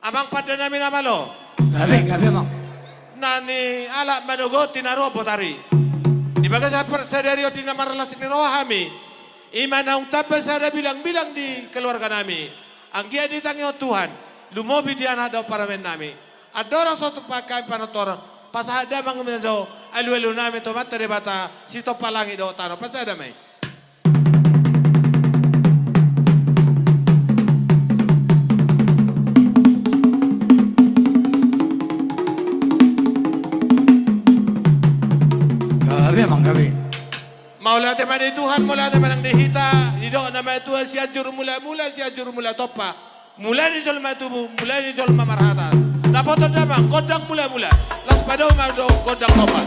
Amang pada namin namalo. Gabi mang. Nani ala manugo tinaro botari. Di baga sa persaderio di nama relasi ni rohami. Imana ungtapa sada bilang-bilang di keluarga nami. Ang gia ditangyo Tuhan. Lumobi di anak daw para men nami. Adoro soto pakai panotor. Pasada manguminazo alu-alu nami to mata debata sito palangi do tano pasada mai. Gabi. Maulah tema di Tuhan, maulah tema nang dihita. Hidup nama Tuhan siajur mula siajur mula topa. Mula ni jol matubu, mula ni jol mamarhatan. Dapat damang godang mula. Las padau mado godang topa.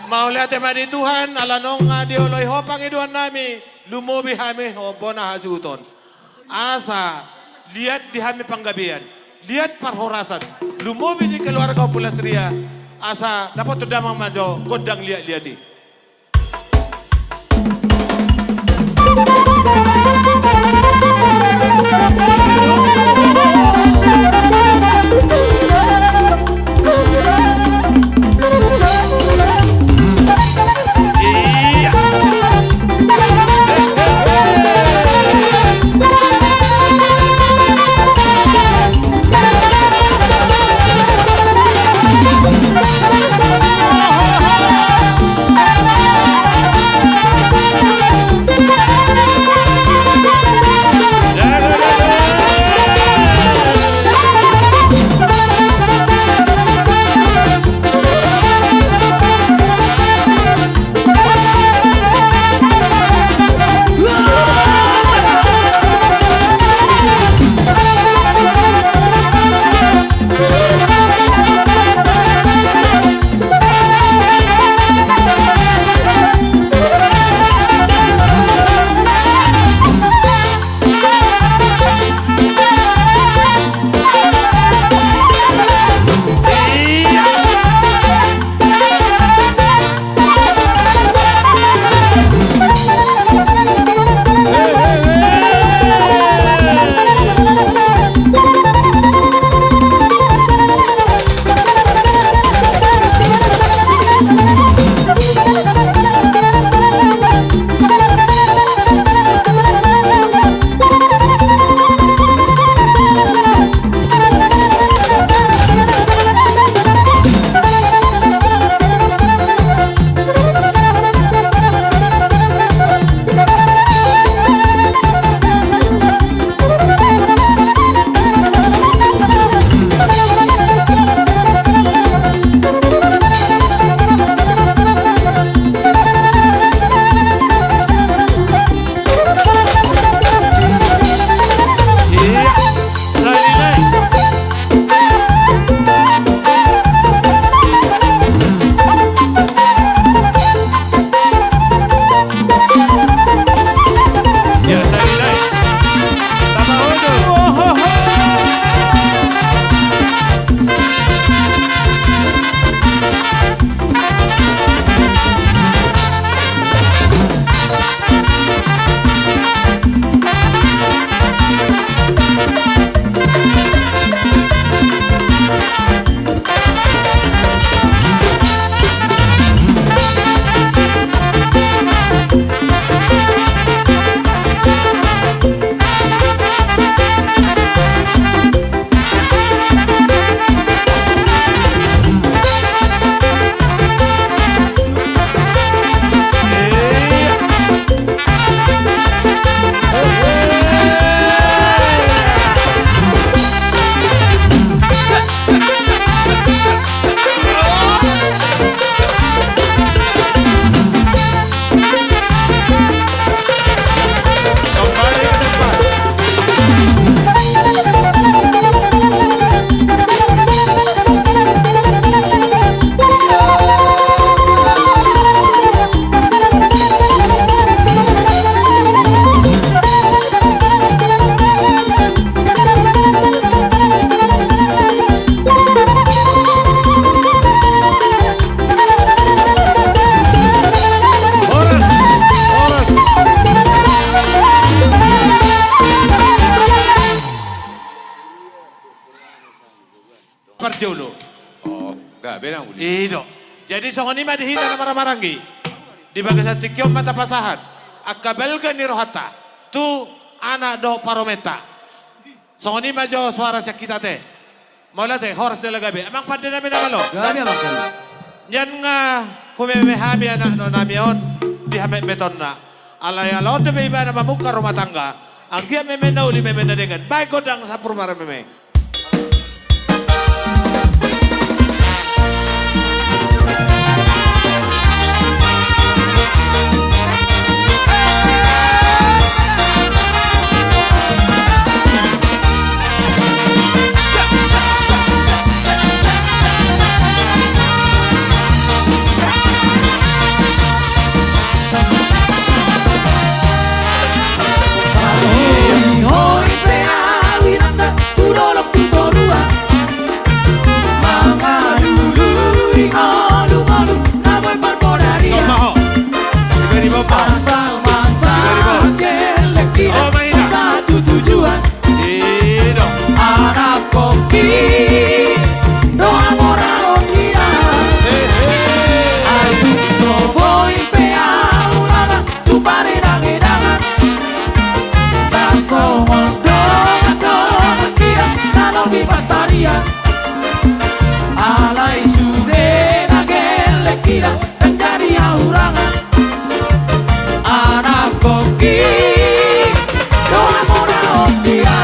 Maulah tema di Tuhan, alanong dioloy ho pangiduan nami, lumobi hami ho bona hasuton. Asa, lihat di hami panggabian, lihat parhorasan, lumobi di keluarga Pulasria, asa dapat tudamang majo, godang lihat-lihati. jauh. Oh, gabe na uli. Ido. Jadi songon ima dihina na maramarangi. Di bagasa tikyom mata pasahat. Akabelga ni rohata. Tu ana do parometa. Songon ima jo suara sakita te. Mola te horas de lagabe. Amang pande namin na malo. Gabi mang kami. Yan nga kumemehami anak no namion di hame beton na. Alay alon de iba na mamuka rumah tangga. Ang kia memena uli memena dengan. Baik godang sa purmara memeng. Hoy pea wiranda turolok tutorua. Mga lului alu-alu namoy parkodaria. Tomaho. Iberi bomba. Asal masa kelekira Oh, mahina. satu tujuan. Ido. Anak kopi doa moral dia. Ayu soboy pea ulana tu paredangan. Tak somong dongan dia nalo di pasaria. Alai sude nagele kira menjadi aurangan. Anak koki doa moral dia.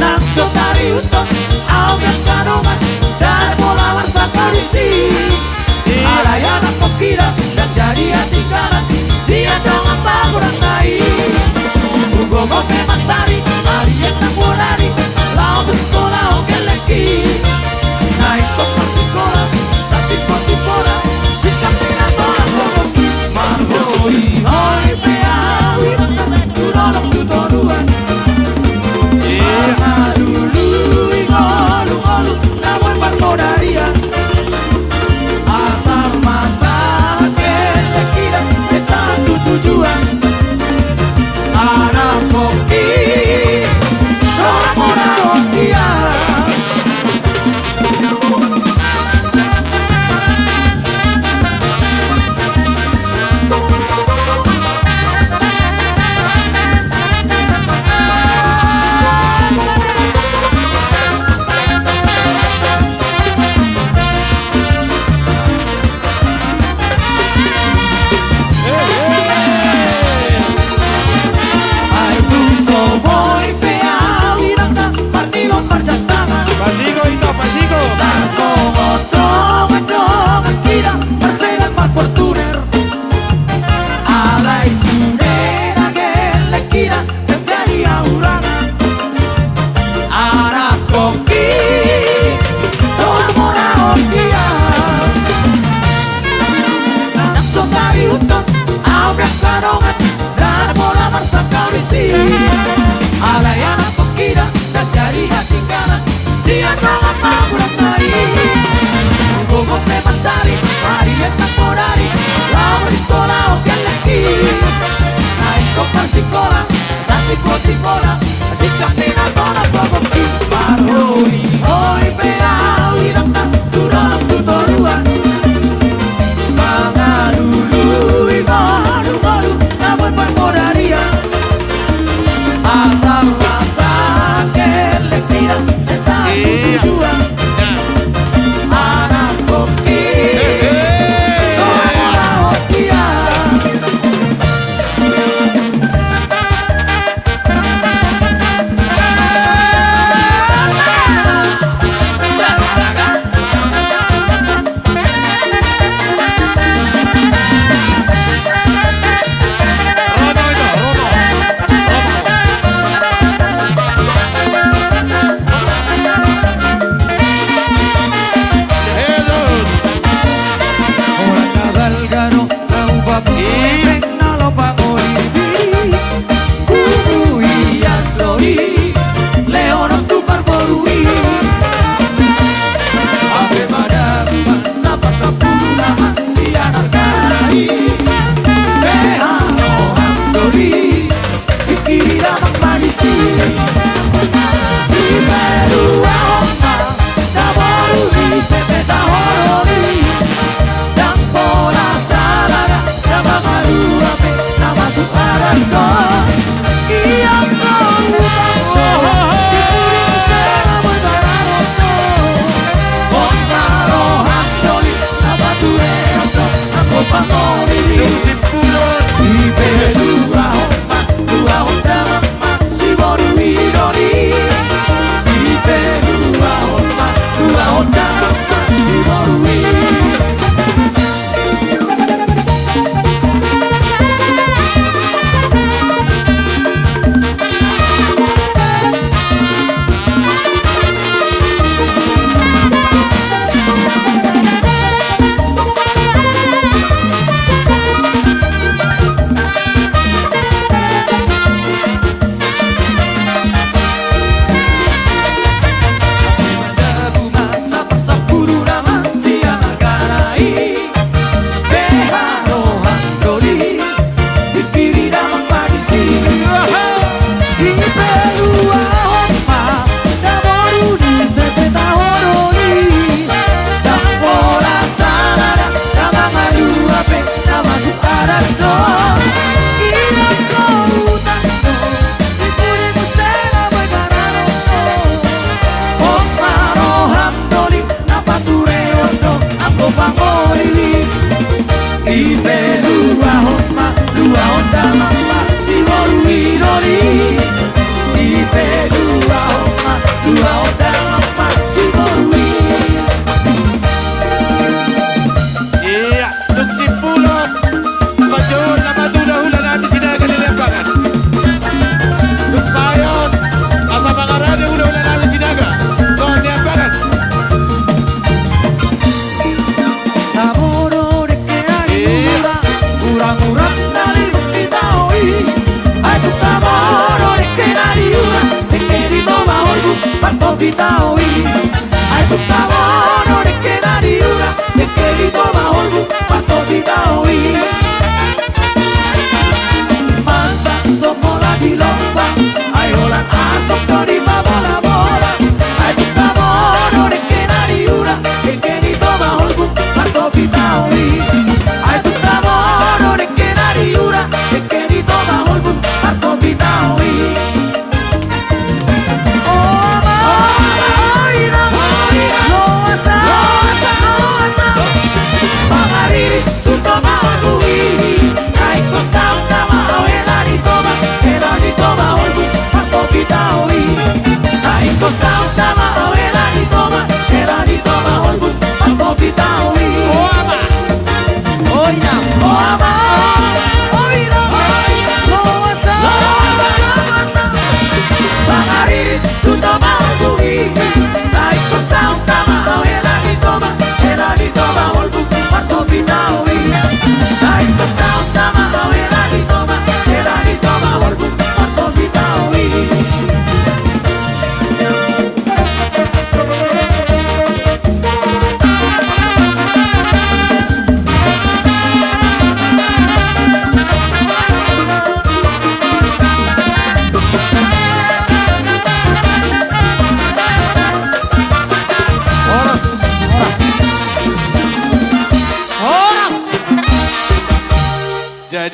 Nakso tari utok au yang kanongan dan bola warsa karisi. Alai anak kokira dan jadi hati kanan. Sia dongan kurang naik. Ugo gope masari alien tak bolari. Lau bestola oke leki. Naik topar sikola sati koti bola. Sikap tidak tolak lomok. Marhoi hoi pea wirang turolok tutoruan. Dulu ngolu-ngolu namoy parkodaria. Asal masa kelekira sesatu tujuan. Anak kopi doa moral dia. Ayu soboy pea wiranda partilo perjantangan. Pasigo ito, pasigo. Dan somong dongan kira persedan par Fortuner. Alai sude nagele kira menjadi aurangan. Anak koki doa moral dia. Nakso tari utok au yang kanongan dan bola marsa kawisi. Alai anak kokira dan jadi hati kanan. Sia dongan kurang naik. Ugo te masari hari yang tak podari. Lau di kola oke leki. Naik kopar sikola sati koti bola. Sikap tidak tolak lomok. Marhoi hoi pea wirang turolok tutoruan. Mga lului ngolu-ngolu namoy parkodaria. Asal masa kelekira sesatu tujuan. Anak kopi doa moral dia. Rono ito, Rono. Jesus. Orang kabalgano au papi nalo pangolibiri. Kubuian loi leono tu parborui. Ave madam masa pasa pulama si anarkai. Beha oham doli ikiri ramang manisi. Di baru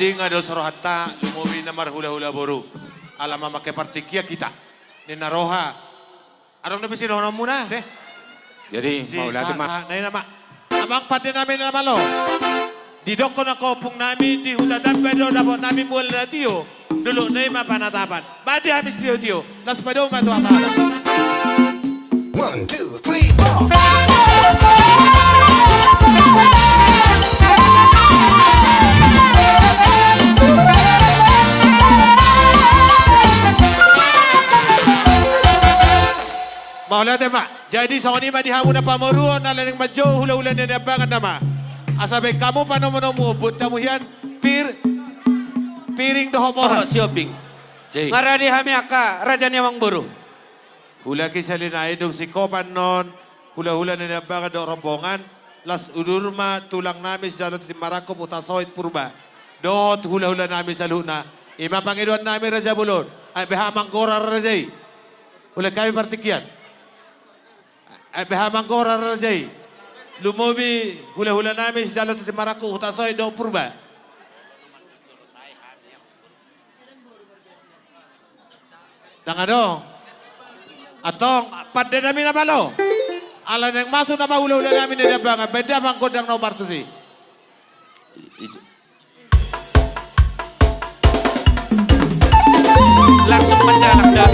Jadi nga daw sorohatta, lumubi na marhula-hula boru. Alam mamakai partikia kita. Ni naroha. Arong nabi sinono muna. Jadi mau lagi mak. Na nama. Amang pati namin naman lo. Didok ko na kopong namin, di hutatan pedo dapat namin mula na tiyo. Dulu na yung mapanatapan. Badi hamis tiyo. Las pedo matuatapan. 1, 2, 3, 4. Maulah tema. Jadi sa kanima di hamon na pamoruon na laning madyo hula-hula na nabangan nama. Asabi kamu panomonomu buta mo yan piring dohomoran. Sioping. Ngarani hami aka raja niamang buru. Hula kisalinay dong si Kopan non hula-hula na nabangan do rombongan. Las udurma tulang namin sa jalot di Marako putasoit purba. Dot hula-hula namin sa luna. Ima Panginoon namin Raja Bulon. Ay behamang gora rajay. Hula kami partikyan. Ay behamang gora rajay. Lumubi hula-hula namin sa jalot di Marako putasoit do purba. Tangano. Atong pada namin na balo. Alam yang masuk na hula-hula namin na nabangan. Beda bang kodang nomor tu si. Langsung menjalak dah.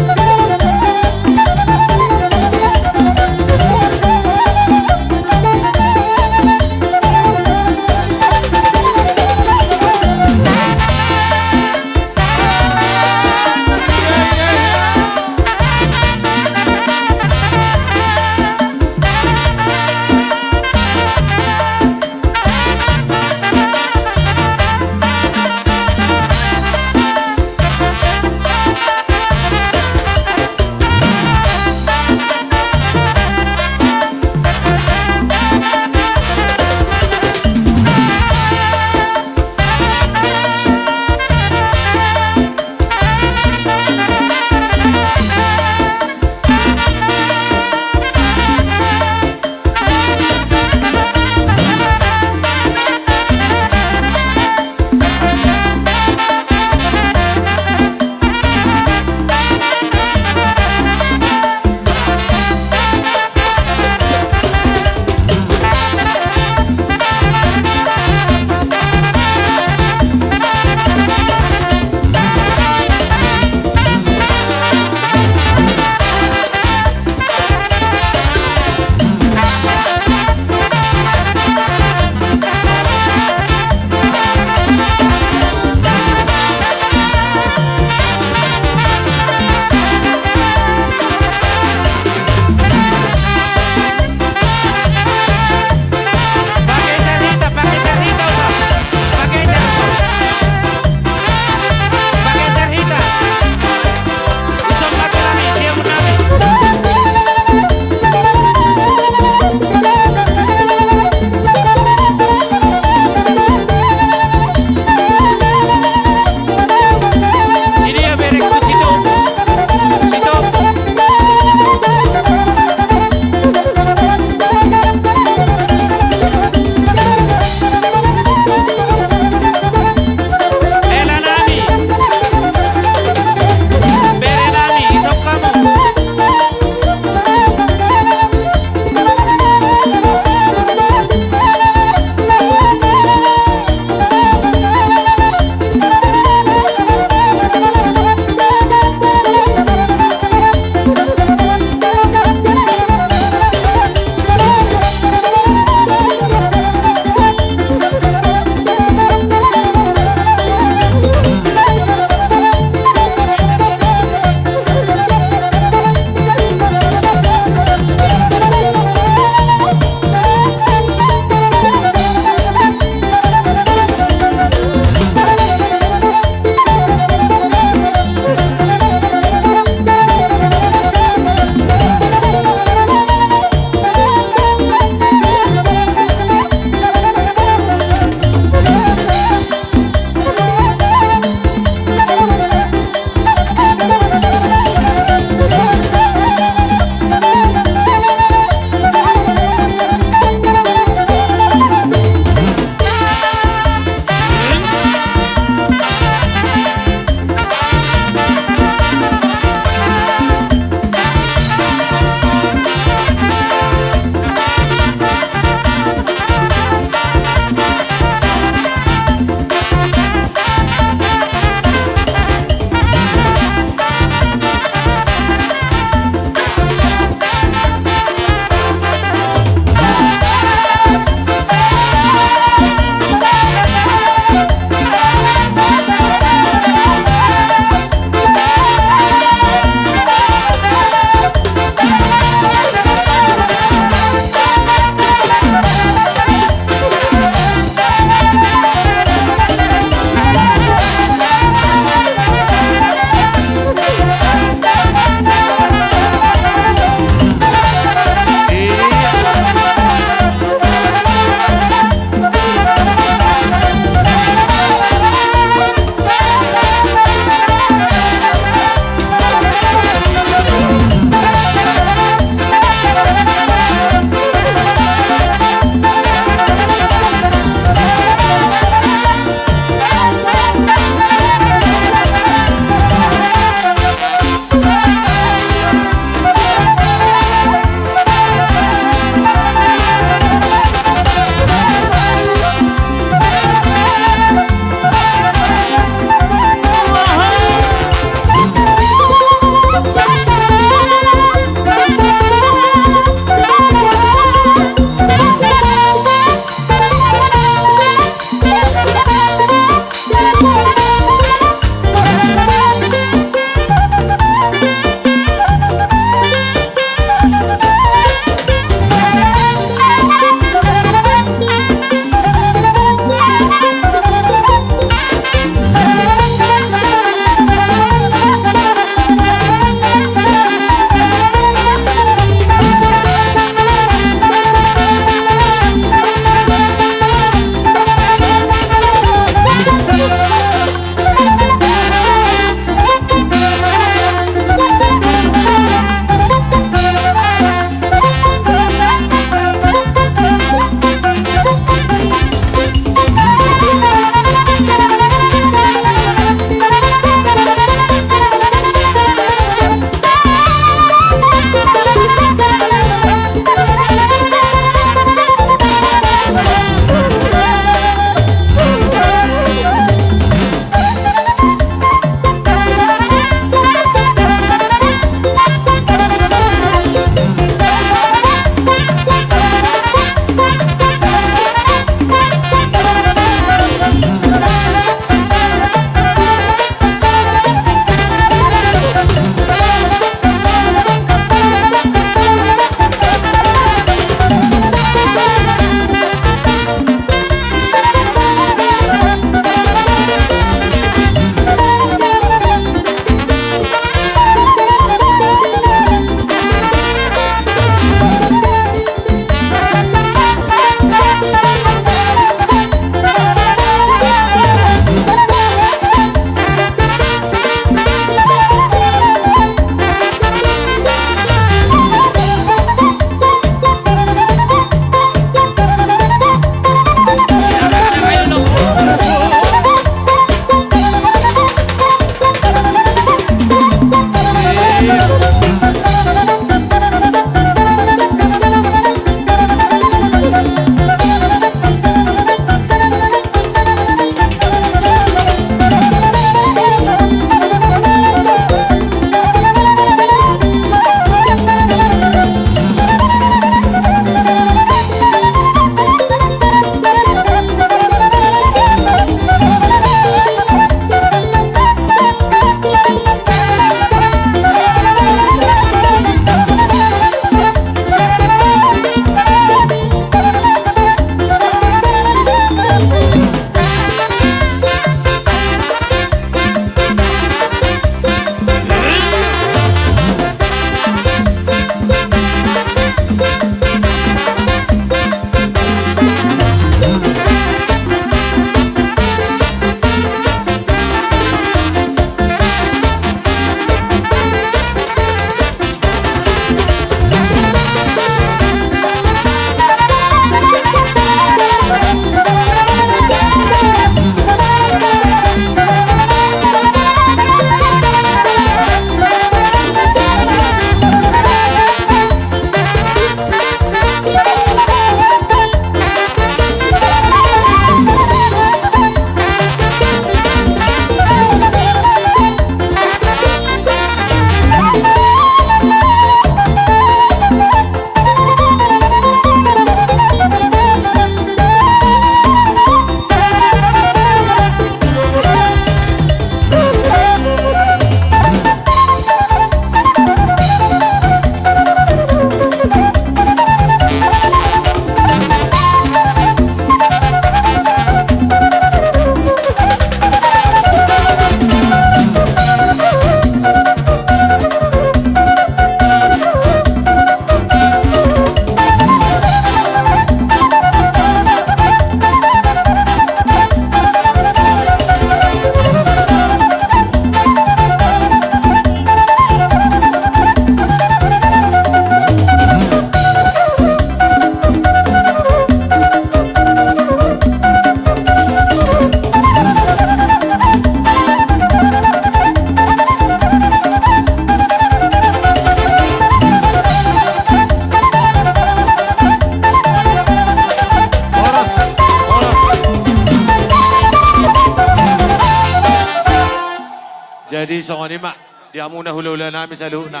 Jadi so ni mak, dia muna hula-hula namin sa luho na.